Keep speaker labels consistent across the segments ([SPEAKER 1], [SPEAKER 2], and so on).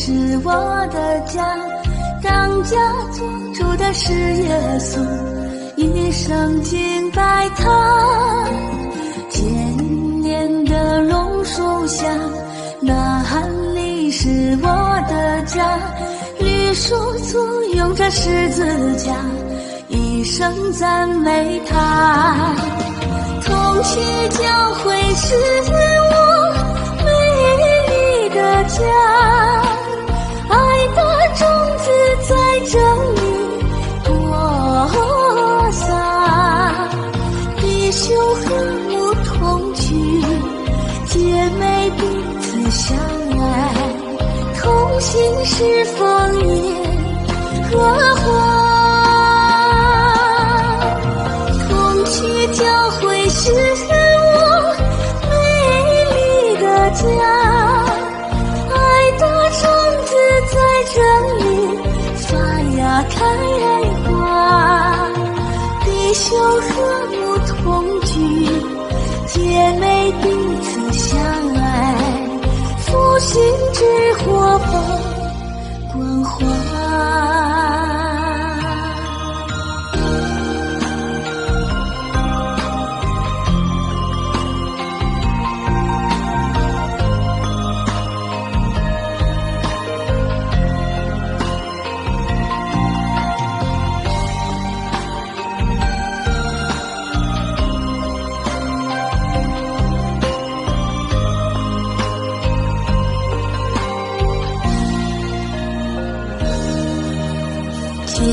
[SPEAKER 1] 是我的家，当家做主的是耶稣，一生敬拜他。千年的榕树下，呐喊里是我的家，绿树簇拥着十字架，一生赞美他。同去教会是我美丽的家，爱的种子在这里播撒，弟兄和睦同居，姐妹彼此相爱，同心是枫叶和花。同去教会是我美丽的家，爱的种子在这里发芽开花，弟兄和睦同居，姐妹彼此相爱，复兴之火放光华。千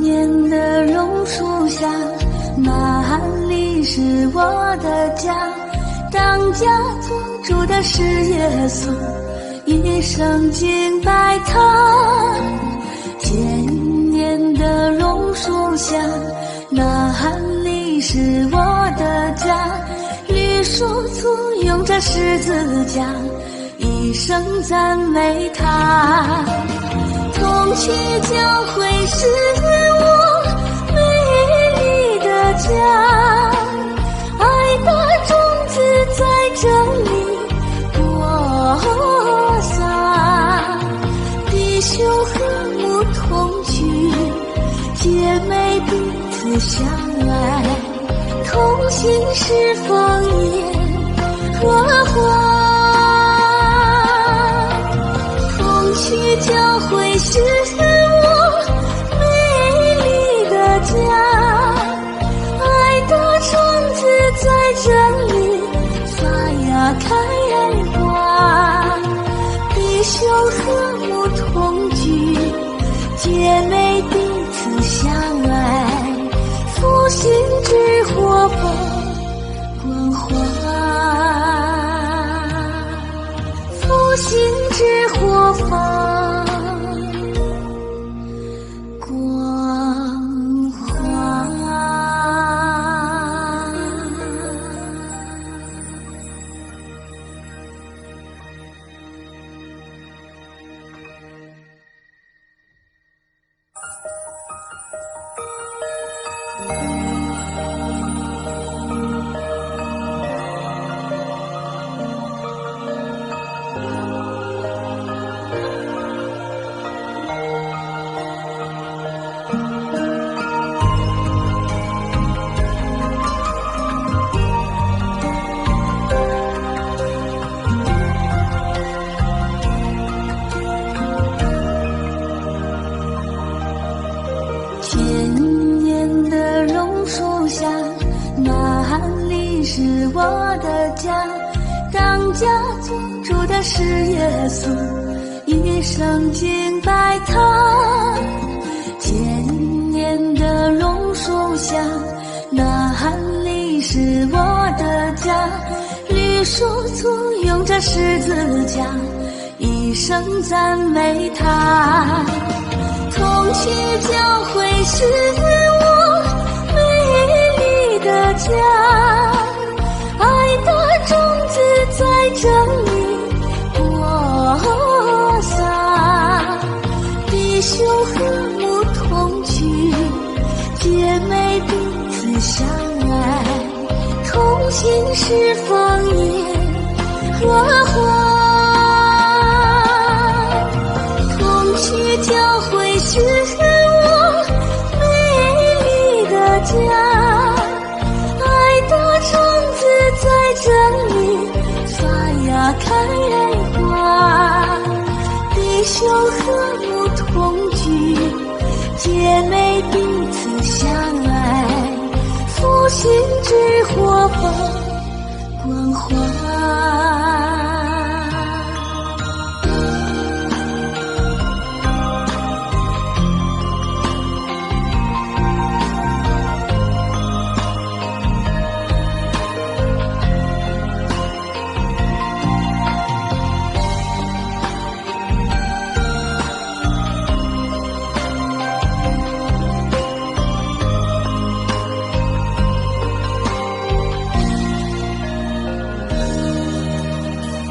[SPEAKER 1] 年的榕树下，呐喊里是我的家，当家做主的是耶稣，一生敬拜他。千年的榕树下，呐喊里是我的家，绿树簇拥着十字架，一生赞美他。同去教会是我美丽的家，爱的种子在这里播撒，弟兄和睦同居，姐妹彼此相爱，同心是枫叶和花。同去教会是我美丽的家，爱的种子在这里发芽开花，弟兄和睦同居，姐妹彼此相爱，复兴之火放光华，复兴之火放光华。千年的榕树下，呐喊里是我的家，当家做主的是耶稣，一生敬拜他。千年的榕树下，呐喊里是我的家，绿树簇拥着十字架，一生赞美他。同去教会是我美丽的家，爱的种子在这里播撒，弟兄和睦同居，姐妹彼此相爱，同心是枫叶和花。心之火放光华。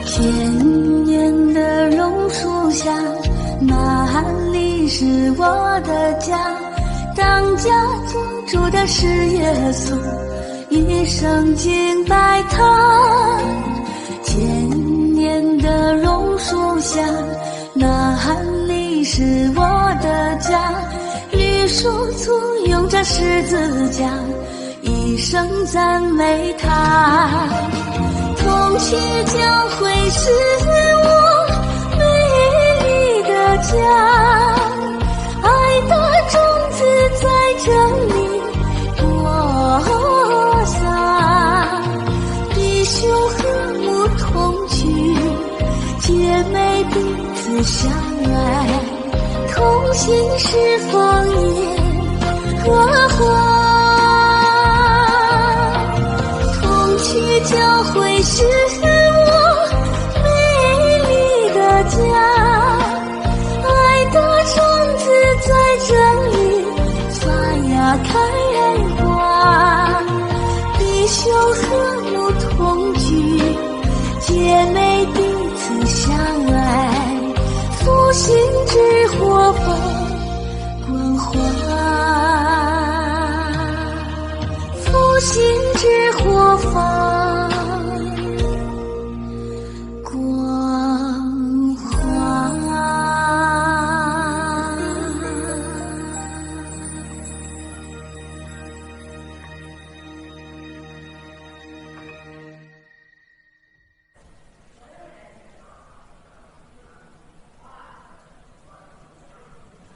[SPEAKER 1] 千年的榕树下，那里是我的家。当家做主的是耶稣，一生敬拜他。千年的榕树下，那里是我的家。绿树簇拥着十字架，一生赞美他。同去教会是我美丽的家，爱的种子在这里播撒。弟兄和睦同居，姐妹彼此相爱，同心是方言和华。去教会是我美丽的家，爱的种子在这里发芽开花。弟兄和睦同居，姐妹彼此相爱，复兴之火放光华。复兴之火放光华。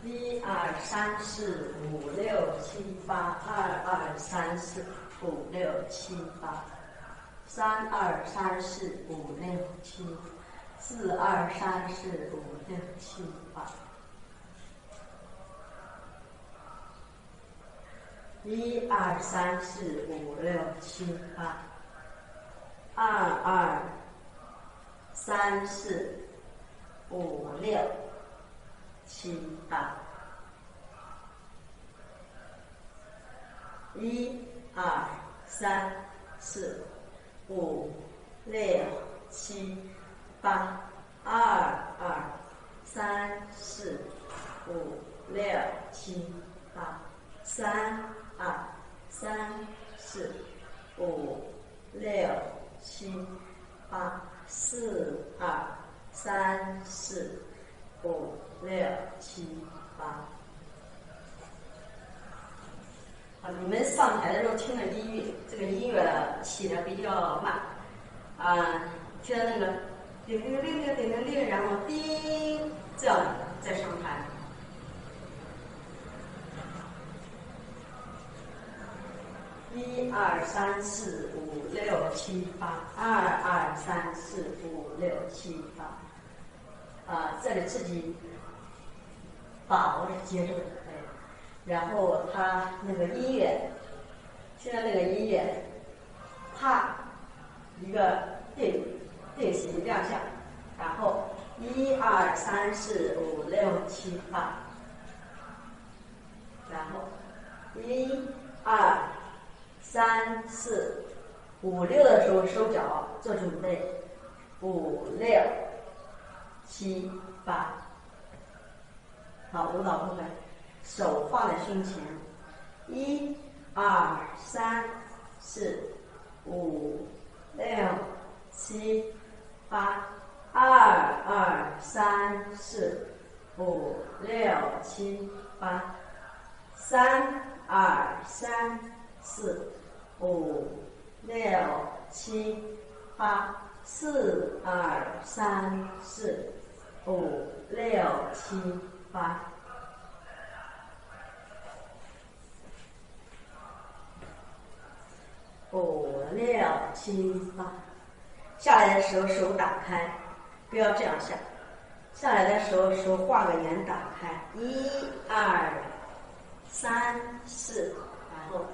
[SPEAKER 2] 1、2、3、4、5、6、7、8，2、2、3、4、5、6、7、8，3、2、3、4、5、6、7，4、2、3、4、5、6、7、8。1、2、3、4、5、6、7、8，2、2、3、4、5、6、7、8。1、2、3、4、5、6、7、8，2、2、3、4、5、6、7、8，3、2、3、4、5、6、7、8，4、2、3、4、5、6、7、8。你们上台的时候听的音乐，这个音乐起的比较慢，听那个叮铃铃铃叮铃铃，然后叮这样再上台。1、2、3、4、5、6、7、8，2、2、3、4、5、6、7、8。这里自己把握着节奏。然后他那个音乐，现在那个音乐，啪，一个定型亮相，然后1、2、3、4、5、6、7、8，然后1、2、3、4、5、6的时候收脚做准备，5、6、7、8。好，舞蹈部分。手放在胸前，1、2、3、4、5、6、7、8，2、2、3、4、5、6、7、8，3、2、3、4、5、6、7、8，4、2、3、4、5、6、7、8。5、6、7、8。下来的时候手打开，不要这样下。下来的时候手画个圆打开，1、2、3、4，然后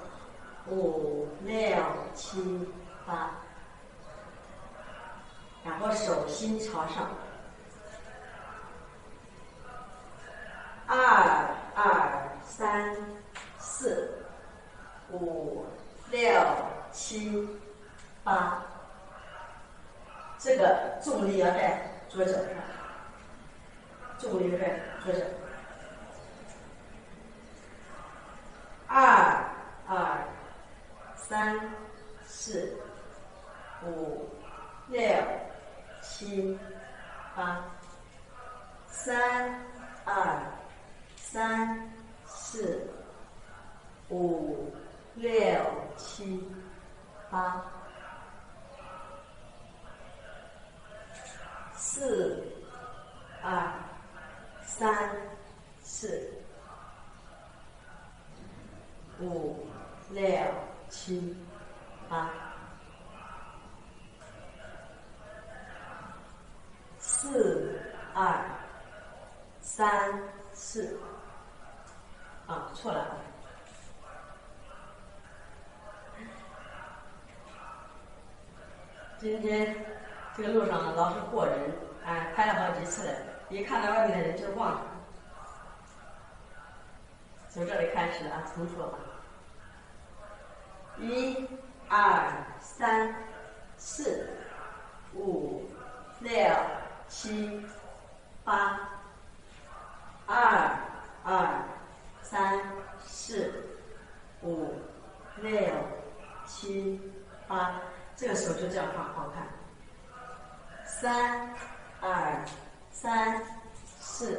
[SPEAKER 2] 5、6、7、8，然后手心朝上。2、2、3、4、5、6、7、8。这个重力要在左脚上，重力在左脚。2、2、3、4、5、6、7、8。3、2、3、4、5、6、7、8。4、2、3、4、5、6、7、8。4、2、3、4。错了。今天这个路上老是过人，拍了好几次了，一看到外面的人就忘了。从这里开始啊，重说吧。1、2、3、4、5、6、7、8。2、2、3、4、5、6、7、8。这个手就这样放，好看。3、2、3、4、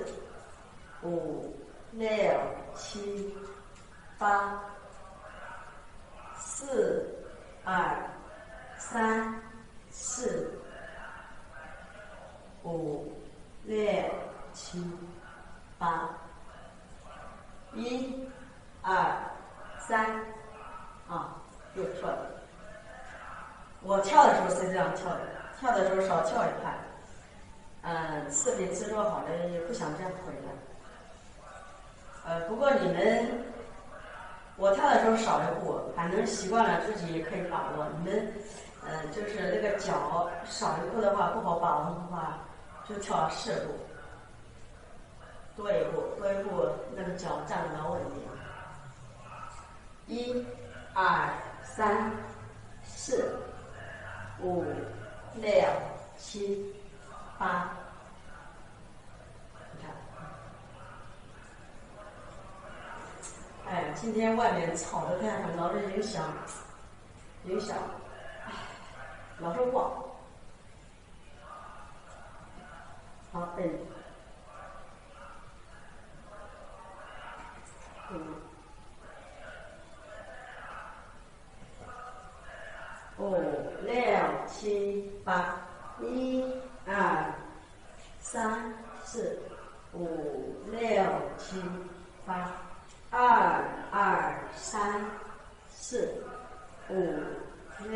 [SPEAKER 2] 5、6、7、8。4、2、3、4、5、6、7、8。1、2、3。又跳了。我跳的时候是这样跳的，跳的时候少跳一拍。视频制作好了也不想这样回来。不过你们，我跳的时候少一步，反正习惯了自己也可以把握。你们，就是那个脚少一步的话不好把握的话，就跳4步，多一步那个脚站不牢稳定。1、2、3、4、5、6、7、8。你看，今天外面吵得太狠，老是影响，老是忘。好，5、6、7、8。1、2、3、4、5、6、7、8。2、2、3、4、5、6、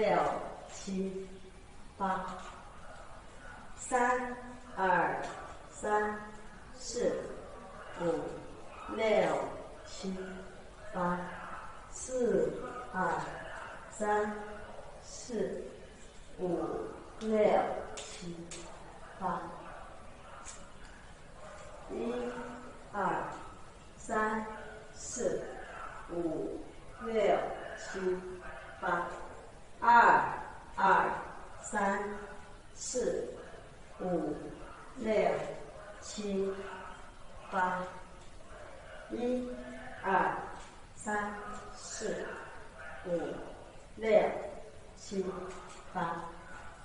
[SPEAKER 2] 7、8。3、2、3、4、5、6、7、8。4、2、3、4、5、6、7、8。1、2、3、4、5、6、7、8。2、2、3、4、5、6、7、8。1、2、3、4、5、6、7、8。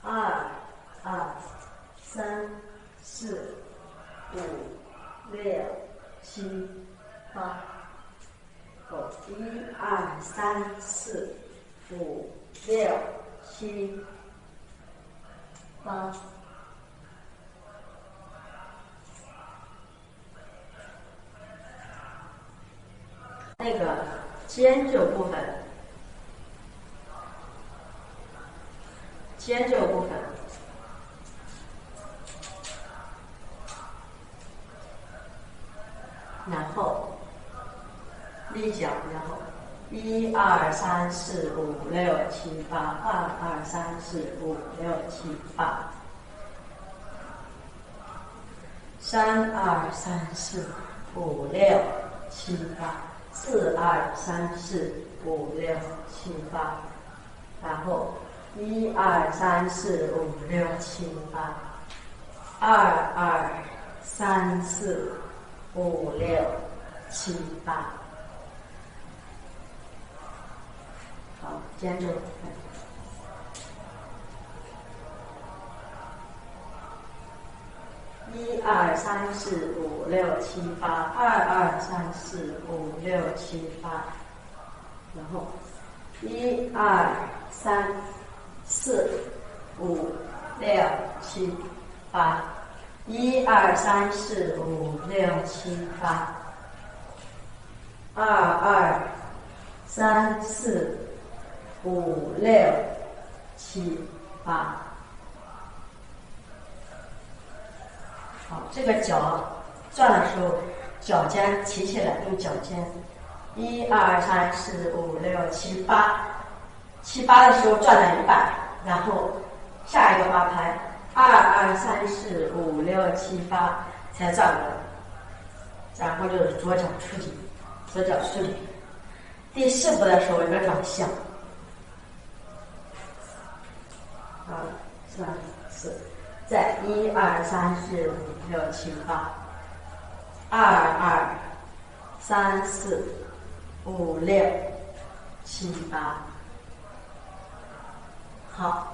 [SPEAKER 2] 2、2、3、4、5、6、7、8。1、2、3、4、5、6、7、8。那个肩这部分，肩这个部分，然后立脚，然后1、2、3、4、5、6、7、8，2、2、3、4、5、6、7、8。3、2、3、4、5、6、7、8，4、2、3、4、5、6、7、8，然后1、2、3、4、5、6、7、8，2、2、3、4、5、6、7、8。好，肩这个部分。1、2、3、4、5、6、7、8，2、2、3、4、5、6、7、8，然后1、2、3、4、5、6、7、8，1、2、3、4、5、6、7、8，2、2、3、4、5、6、7、8。好，这个脚转的时候，脚尖提起来，用脚尖。1、2、3、4、5、6、7、8，7、8的时候转了一半，然后下一个八拍，2、2、3、4、5、6、7、8才转过来，然后就是左脚出去，左脚出去。第4步的时候有个转向，好，3、4。再1、2、3、4、5、6、7、8，2、2、3、4、5、6、7、8。好。